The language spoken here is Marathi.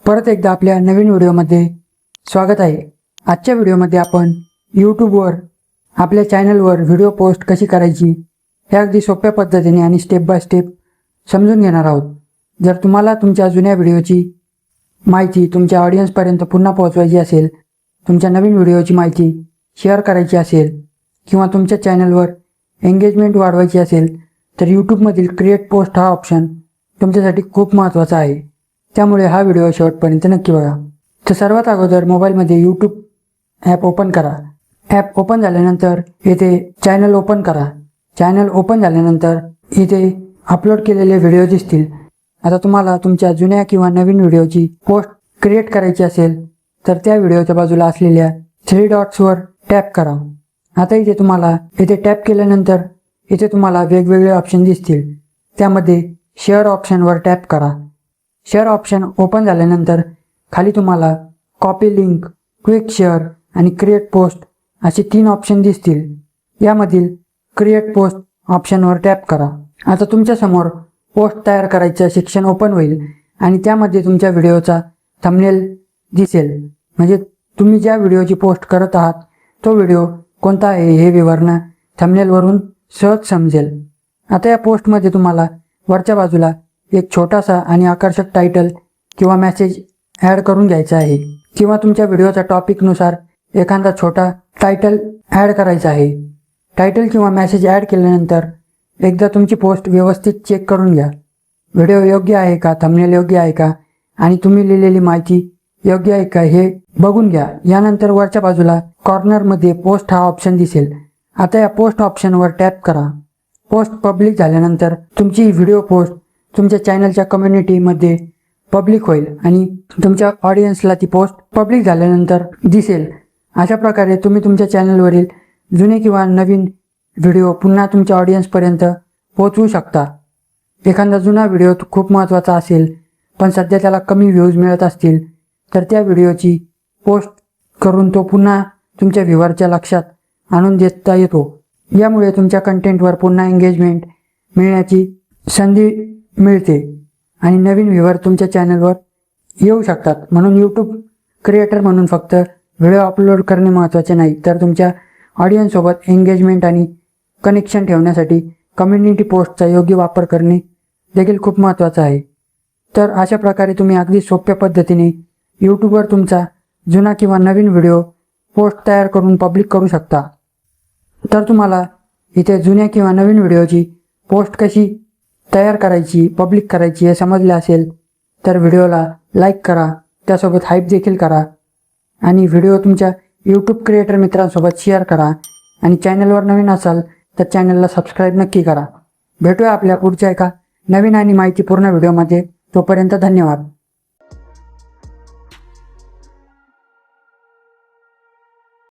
परत एकदा आपल्या नवीन व्हिडिओमध्ये स्वागत आहे। आजच्या व्हिडिओमध्ये आपण यूट्यूबवर आपल्या चॅनलवर व्हिडिओ पोस्ट कशी करायची हे अगदी सोप्या पद्धतीने आणि स्टेप बाय स्टेप समजून घेणार आहोत। जर तुम्हाला तुमच्या जुन्या व्हिडिओची माहिती तुमच्या ऑडियन्सपर्यंत पुन्हा पोहोचवायची असेल, तुमच्या नवीन व्हिडिओची माहिती शेअर करायची असेल किंवा तुमच्या चॅनलवर एंगेजमेंट वाढवायची असेल तर यूट्यूबमधील क्रिएट पोस्ट हा ऑप्शन तुमच्यासाठी खूप महत्त्वाचा आहे। त्यामुळे हा व्हिडिओ शेवटपर्यंत नक्की बघा। तर सर्वात अगोदर मोबाईलमध्ये यूट्यूब ॲप ओपन करा। ॲप ओपन झाल्यानंतर इथे चॅनल ओपन करा। चॅनल ओपन झाल्यानंतर इथे अपलोड केलेले व्हिडिओ दिसतील। आता तुम्हाला तुमच्या जुन्या किंवा नवीन व्हिडिओची पोस्ट क्रिएट करायची असेल तर त्या व्हिडिओच्या बाजूला असलेल्या 3 डॉट्सवर टॅप करा। आता इथे टॅप केल्यानंतर इथे तुम्हाला वेगवेगळे ऑप्शन दिसतील। त्यामध्ये शेअर ऑप्शनवर टॅप करा। शेअर ऑप्शन ओपन झाल्यानंतर खाली तुम्हाला कॉपी लिंक, क्विक शेअर आणि क्रिएट पोस्ट असे 3 ऑप्शन दिसतील। यामधील क्रिएट पोस्ट ऑप्शनवर टॅप करा। आता तुमच्यासमोर पोस्ट तयार करायचं सेक्शन ओपन होईल आणि त्यामध्ये तुमच्या व्हिडिओचा थंबनेल दिसेल। म्हणजे तुम्ही ज्या व्हिडिओची पोस्ट करत आहात तो व्हिडिओ कोणता आहे हे विवरण थंबनेलवरून सहज समजेल। आता या पोस्टमध्ये तुम्हाला वरच्या बाजूला एक छोटासा आणि आकर्षक टायटल किंवा मेसेज ॲड करून घ्यायचा आहे किंवा तुमच्या व्हिडिओच्या टॉपिकनुसार एखादा छोटा टायटल ॲड करायचा आहे। टायटल किंवा मेसेज ॲड केल्यानंतर एकदा तुमची पोस्ट व्यवस्थित चेक करून घ्या। व्हिडिओ योग्य आहे का, थंबनेल योग्य आहे का आणि तुम्ही लिहिलेली माहिती योग्य आहे का हे बघून घ्या। यानंतर वरच्या बाजूला कॉर्नरमध्ये पोस्ट हा ऑप्शन दिसेल। आता या पोस्ट ऑप्शनवर टॅप करा। पोस्ट पब्लिक झाल्यानंतर तुमची व्हिडिओ पोस्ट तुमच्या चॅनलच्या कम्युनिटीमध्ये पब्लिक होईल आणि तुमच्या ऑडियन्सला ती पोस्ट पब्लिक झाल्यानंतर दिसेल। अशा प्रकारे तुम्ही तुमच्या चॅनलवरील जुने किंवा नवीन व्हिडिओ पुन्हा तुमच्या ऑडियन्सपर्यंत पोहोचवू शकता। एखादा जुना व्हिडिओ खूप महत्त्वाचा असेल पण सध्या त्याला कमी व्ह्यूज मिळत असतील तर त्या व्हिडिओची पोस्ट करून तो पुन्हा तुमच्या व्ह्यूअरच्या लक्षात आणून देता येतो। यामुळे तुमच्या कंटेंटवर पुन्हा एंगेजमेंट मिळण्याची संधी मिळते आणि नवीन व्ह्यूअर तुमच्या चॅनलवर येऊ शकतात। म्हणून यूट्यूब क्रिएटर म्हणून फक्त व्हिडिओ अपलोड करणे महत्त्वाचे नाही तर तुमच्या ऑडियन्ससोबत एंगेजमेंट आणि कनेक्शन ठेवण्यासाठी कम्युनिटी पोस्टचा योग्य वापर करणे देखील खूप महत्त्वाचं आहे। तर अशा प्रकारे तुम्ही अगदी सोप्या पद्धतीने यूट्यूबवर तुमचा जुना किंवा नवीन व्हिडिओ पोस्ट तयार करून पब्लिक करू शकता। तर तुम्हाला इथे जुन्या किंवा नवीन व्हिडिओची पोस्ट कशी तयार करायची, पब्लिक करायची हे समजले असेल तर व्हिडिओला लाईक करा, त्यासोबत हाईप देखील करा आणि व्हिडिओ तुमच्या यूट्यूब क्रिएटर मित्रांसोबत शेअर करा आणि चॅनलवर नवीन असाल तर चॅनलला सबस्क्राईब नक्की करा। भेटूया आपल्या पुढच्या एका नवीन आणि माहितीपूर्ण व्हिडिओमध्ये। तोपर्यंत धन्यवाद।